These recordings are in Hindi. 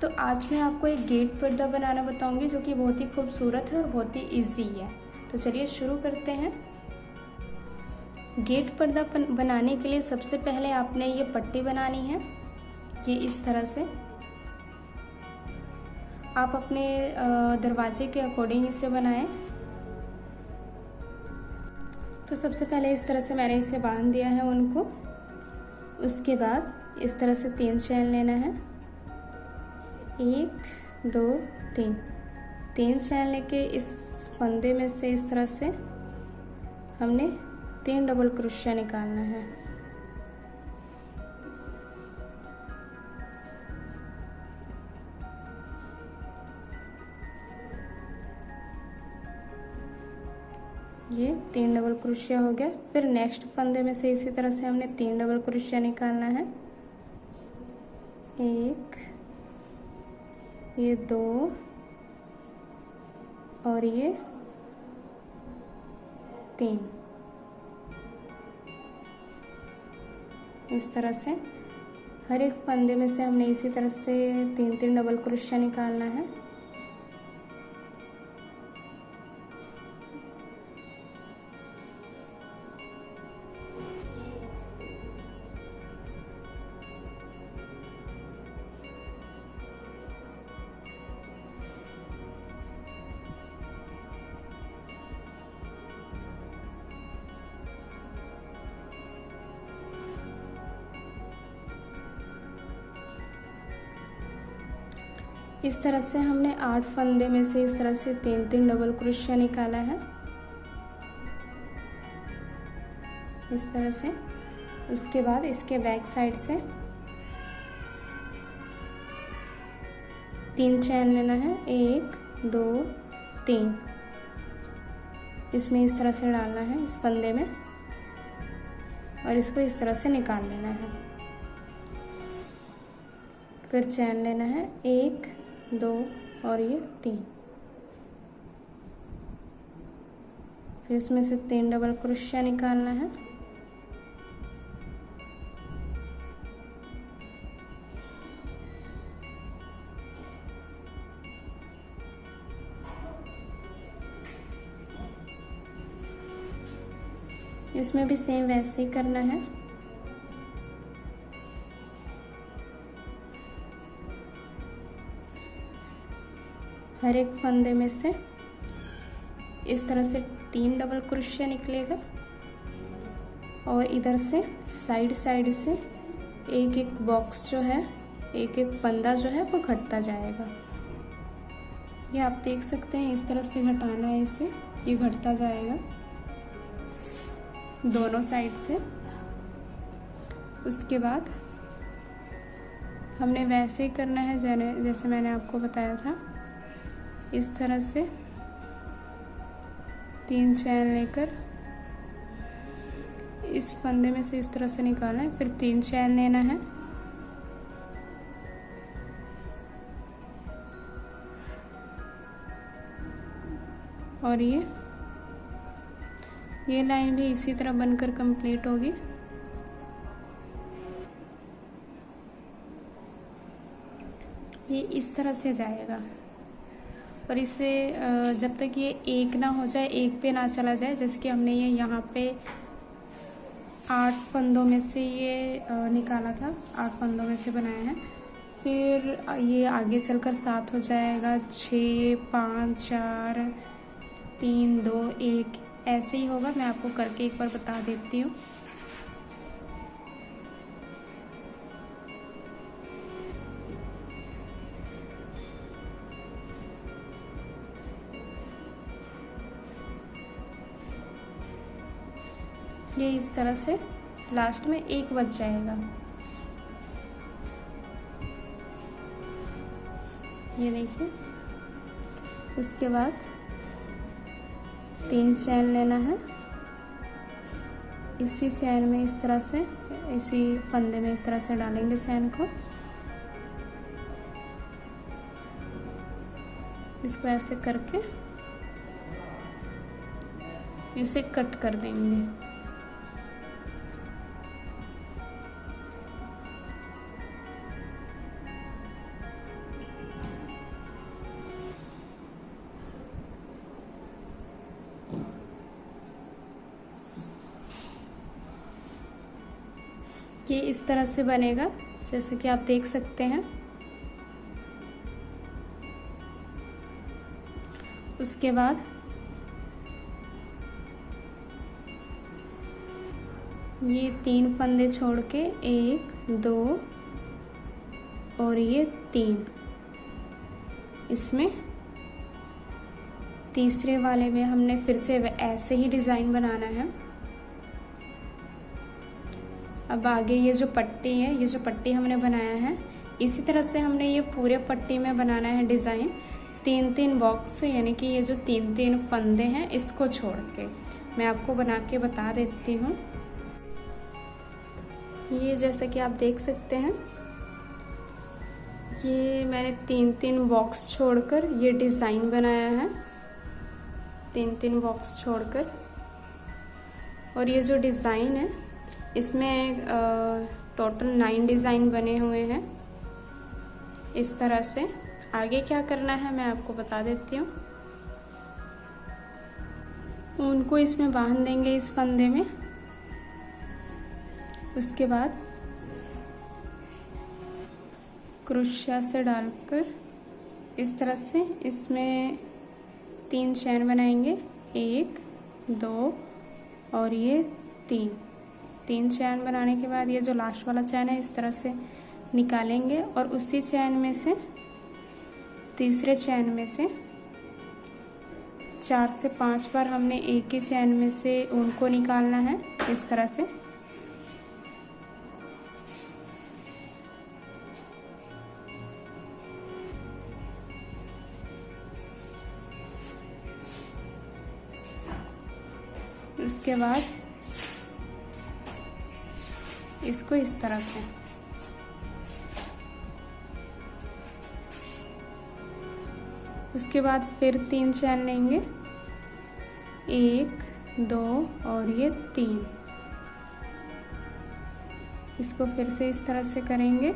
तो आज मैं आपको एक गेट पर्दा बनाना बताऊंगी जो कि बहुत ही खूबसूरत है और बहुत ही इजी है। तो चलिए शुरू करते हैं। गेट पर्दा बनाने के लिए सबसे पहले आपने ये पट्टी बनानी है, ये इस तरह से। आप अपने दरवाजे के अकॉर्डिंग इसे बनाएं। तो सबसे पहले इस तरह से मैंने इसे बांध दिया है उनको। उसके बाद इस तरह से 3 चैन लेना है, 1 2 3 चैन लेके इस फंदे में से इस तरह से हमने 3 डबल क्रोशिया निकालना है। ये 3 डबल क्रोशिया हो गया। फिर नेक्स्ट फंदे में से इसी तरह से हमने 3 डबल क्रोशिया निकालना है, 1 ये 2 और ये 3। इस तरह से हर एक फंदे में से हमने इसी तरह से 3 डबल क्रोशिया निकालना है। इस तरह से हमने 8 फंदे में से इस तरह से 3 डबल क्रोशिया निकाला है, इस तरह से। उसके बाद इसके बैक साइड से 3 चैन लेना है, 1 2 3। इसमें इस तरह से डालना है इस फंदे में और इसको इस तरह से निकाल लेना है। फिर चैन लेना है, 1 2 और ये 3। फिर इसमें से 3 डबल क्रोशिया निकालना है। इसमें भी सेम वैसे ही करना है। हर एक फंदे में से इस तरह से 3 डबल क्रोशिया निकलेगा और इधर से साइड से एक एक बॉक्स जो है, एक एक फंदा जो है वो घटता जाएगा। ये आप देख सकते हैं, इस तरह से घटाना है इसे, ये घटता जाएगा दोनों साइड से। उसके बाद हमने वैसे ही करना है जैसे मैंने आपको बताया था। इस तरह से 3 चैन लेकर इस फंदे में से इस तरह से निकालना है। फिर 3 चैन लेना है, और ये लाइन भी इसी तरह बनकर कंप्लीट होगी। ये इस तरह से जाएगा और इसे जब तक ये एक ना हो जाए, एक पे ना चला जाए। जैसे कि हमने ये यहाँ पे 8 फंदों में से ये निकाला था, 8 फंदों में से बनाया है। फिर ये आगे चलकर 7 हो जाएगा, 6 5 4 3 2 1 ऐसे ही होगा। मैं आपको करके एक बार बता देती हूँ। ये इस तरह से लास्ट में 1 बच जाएगा। ये देखिए। उसके बाद 3 चैन लेना है, इसी चैन में इस तरह से, इसी फंदे में इस तरह से डालेंगे चैन को। इसको ऐसे करके इसे कट कर देंगे। ये इस तरह से बनेगा, जैसे कि आप देख सकते हैं। उसके बाद ये 3 फंदे छोड़ के 1 2 और ये 3, इसमें तीसरे वाले में हमने फिर से ऐसे ही डिज़ाइन बनाना है। अब आगे ये जो पट्टी है, ये जो पट्टी हमने बनाया है, इसी तरह से हमने ये पूरे पट्टी में बनाना है डिज़ाइन। 3-3 बॉक्स, यानी कि ये जो 3-3 फंदे हैं इसको छोड़ के मैं आपको बना के बता देती हूँ। ये जैसा कि आप देख सकते हैं, ये मैंने 3-3 बॉक्स छोड़कर ये डिज़ाइन बनाया है, 3-3 बॉक्स छोड़कर। और ये जो डिज़ाइन है इसमें टोटल 9 डिज़ाइन बने हुए हैं इस तरह से। आगे क्या करना है मैं आपको बता देती हूँ। उनको इसमें बांध देंगे इस फंदे में। उसके बाद क्रोशिया से डालकर इस तरह से इसमें 3 चैन बनाएंगे, 1 2 और ये 3 चैन बनाने के बाद ये जो लास्ट वाला चैन है इस तरह से निकालेंगे और उसी चैन में से तीसरे चैन में से 4 से 5 बार हमने एक ही चैन में से उनको निकालना है इस तरह से। उसके बाद इसको इस तरह से उसके बाद फिर 3 चैन लेंगे, 1 2 और ये 3। इसको फिर से इस तरह से करेंगे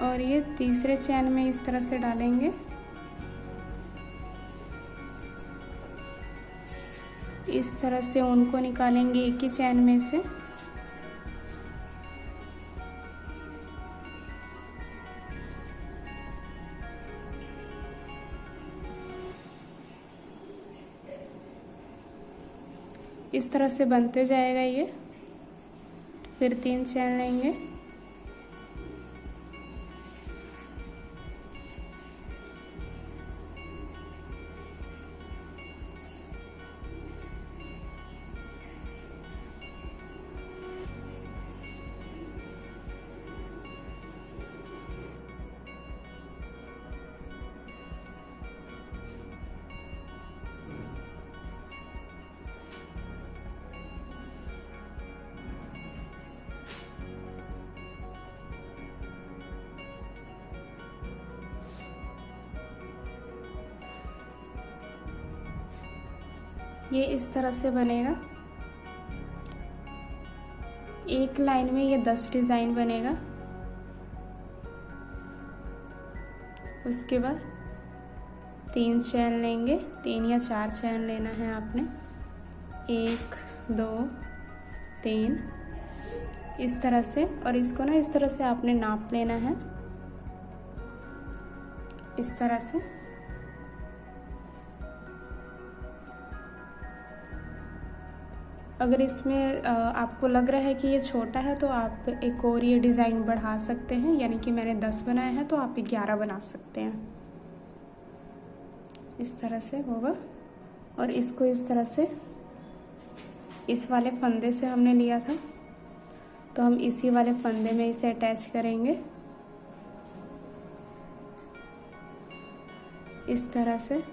और ये तीसरे चैन में इस तरह से डालेंगे। इस तरह से उनको निकालेंगे एक ही चैन में से। इस तरह से बनते जाएगा ये। फिर 3 चैन लेंगे, ये इस तरह से बनेगा। एक लाइन में ये 10 डिज़ाइन बनेगा। उसके बाद 3 चैन लेंगे, 3 या 4 चैन लेना है आपने, 1 2 3 इस तरह से। और इसको ना इस तरह से आपने नाप लेना है इस तरह से। अगर इसमें आपको लग रहा है कि ये छोटा है तो आप एक और ये डिज़ाइन बढ़ा सकते हैं, यानी कि मैंने 10 बनाया है तो आप 11 बना सकते हैं। इस तरह से होगा। और इसको इस तरह से इस वाले फंदे से हमने लिया था तो हम इसी वाले फंदे में इसे अटैच करेंगे इस तरह से।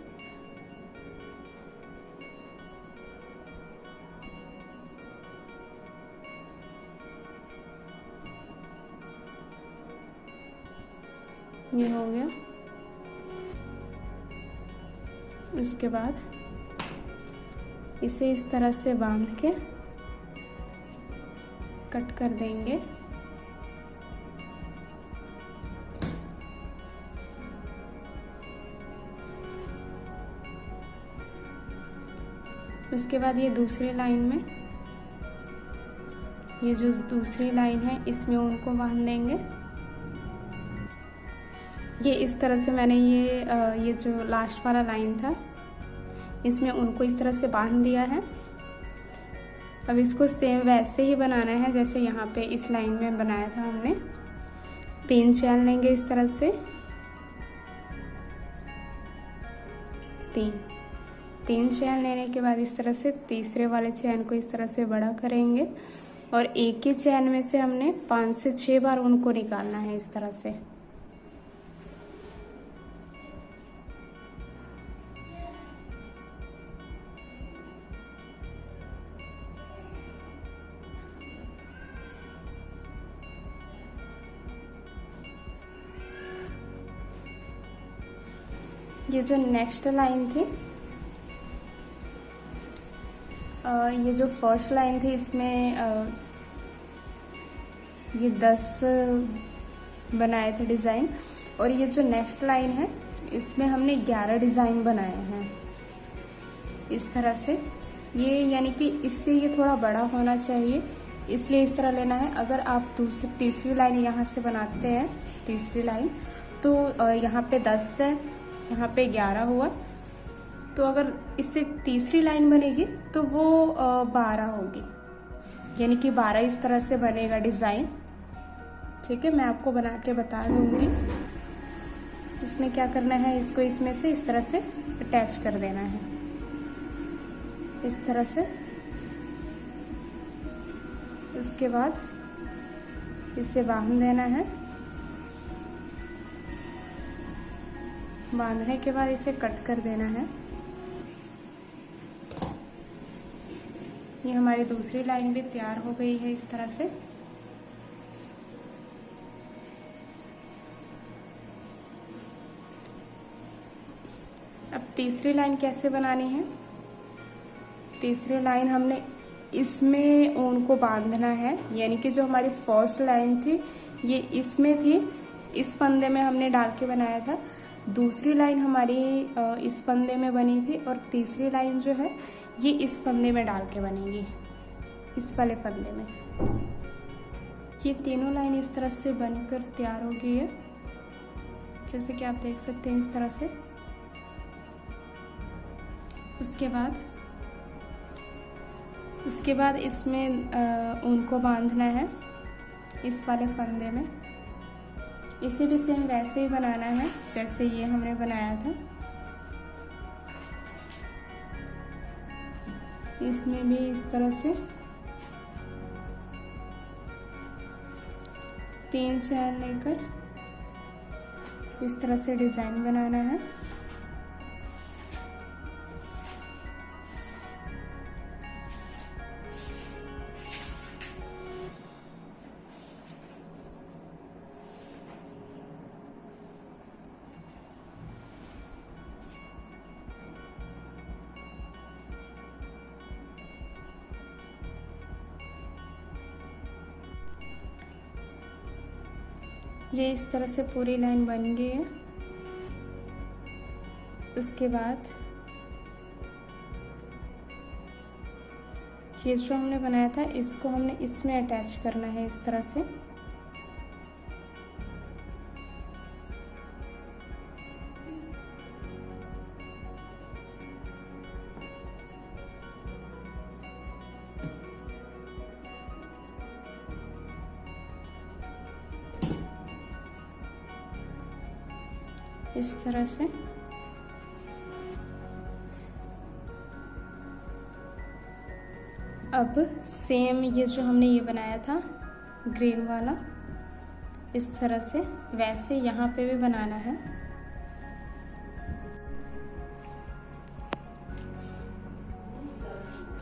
ये हो गया। उसके बाद इसे इस तरह से बांध के कट कर देंगे। उसके बाद ये दूसरी लाइन में ये जो दूसरी लाइन है इसमें ऊन को बांध देंगे। ये इस तरह से मैंने ये जो लास्ट वाला लाइन था इसमें उनको इस तरह से बांध दिया है। अब इसको सेम वैसे ही बनाना है जैसे यहाँ पे इस लाइन में बनाया था हमने। 3 चैन लेंगे इस तरह से, 3 चैन लेने के बाद इस तरह से तीसरे वाले चैन को इस तरह से बड़ा करेंगे और एक ही चैन में से हमने 5 से 6 बार उनको निकालना है इस तरह से। ये जो नेक्स्ट लाइन थी, ये जो फर्स्ट लाइन थी इसमें ये 10 बनाए थे डिज़ाइन, और ये जो नेक्स्ट लाइन है इसमें हमने 11 डिज़ाइन बनाए हैं इस तरह से। ये यानी कि इससे ये थोड़ा बड़ा होना चाहिए, इसलिए इस तरह लेना है। अगर आप तीसरी लाइन यहाँ से बनाते हैं, तीसरी लाइन, तो यहाँ पे 10 है, यहाँ पे 11 हुआ, तो अगर इससे तीसरी लाइन बनेगी तो वो 12 होगी, यानी कि 12 इस तरह से बनेगा डिज़ाइन। ठीक है, मैं आपको बना के बता दूंगी। इसमें क्या करना है, इसको इसमें से इस तरह से अटैच कर देना है, इस तरह से। उसके बाद इसे बांध देना है। बांधने के बाद इसे कट कर देना है। ये हमारी दूसरी लाइन भी तैयार हो गई है इस तरह से। अब तीसरी लाइन कैसे बनानी है, तीसरी लाइन हमने इसमें ऊन को बांधना है, यानी कि जो हमारी फर्स्ट लाइन थी ये इसमें थी, इस फंदे में हमने डाल के बनाया था। दूसरी लाइन हमारी इस फंदे में बनी थी, और तीसरी लाइन जो है ये इस फंदे में डाल के बनेगी, इस वाले फंदे में। ये तीनों लाइन इस तरह से बनकर तैयार हो गई है, जैसे कि आप देख सकते हैं इस तरह से। उसके बाद इसमें ऊन को बांधना है इस वाले फंदे में। इसे भी सेम वैसे ही बनाना है जैसे ये हमने बनाया था। इसमें भी इस तरह से 3 चैन लेकर इस तरह से डिज़ाइन बनाना है। ये इस तरह से पूरी लाइन बन गई है। उसके बाद ये जो हमने बनाया था इसको हमने इसमें अटैच करना है इस तरह से। इस तरह से अब सेम ये जो हमने ये बनाया था ग्रीन वाला, इस तरह से वैसे यहाँ पे भी बनाना है।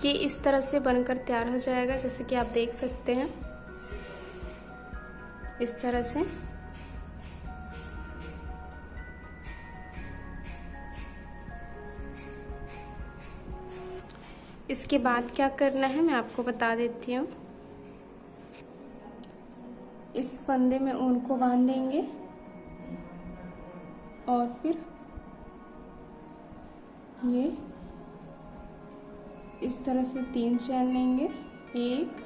ये इस तरह से बनकर तैयार हो जाएगा, जैसे कि आप देख सकते हैं इस तरह से। इसके बाद क्या करना है मैं आपको बता देती हूँ। इस फंदे में ऊन को बांध देंगे और फिर ये इस तरह से 3 चैन लेंगे, 1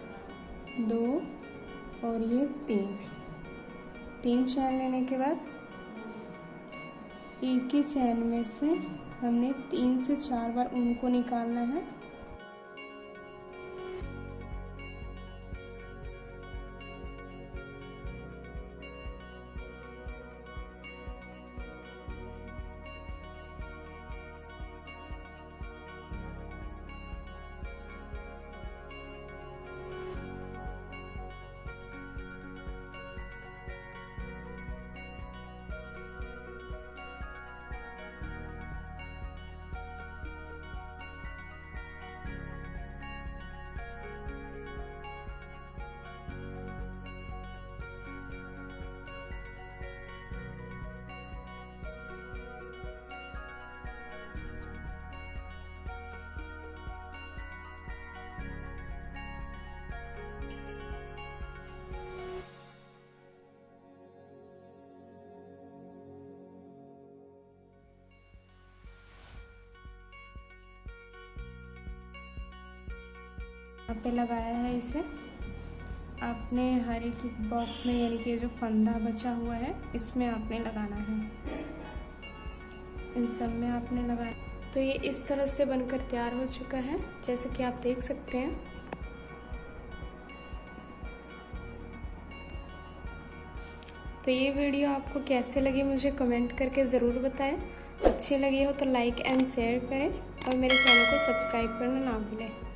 2 और ये 3 चैन लेने के बाद एक ही चैन में से हमने 3 से 4 बार ऊन को निकालना है। यहाँ पे लगाया है इसे आपने हर एक बॉक्स में, यानी कि जो फंदा बचा हुआ है इसमें आपने लगाना है, इन सब में आपने लगाना। तो ये इस तरह से बनकर तैयार हो चुका है, जैसे कि आप देख सकते हैं। तो ये वीडियो आपको कैसे लगी मुझे कमेंट करके ज़रूर बताएं। अच्छी लगी हो तो लाइक एंड शेयर करें और मेरे चैनल को सब्सक्राइब करना ना भूलें।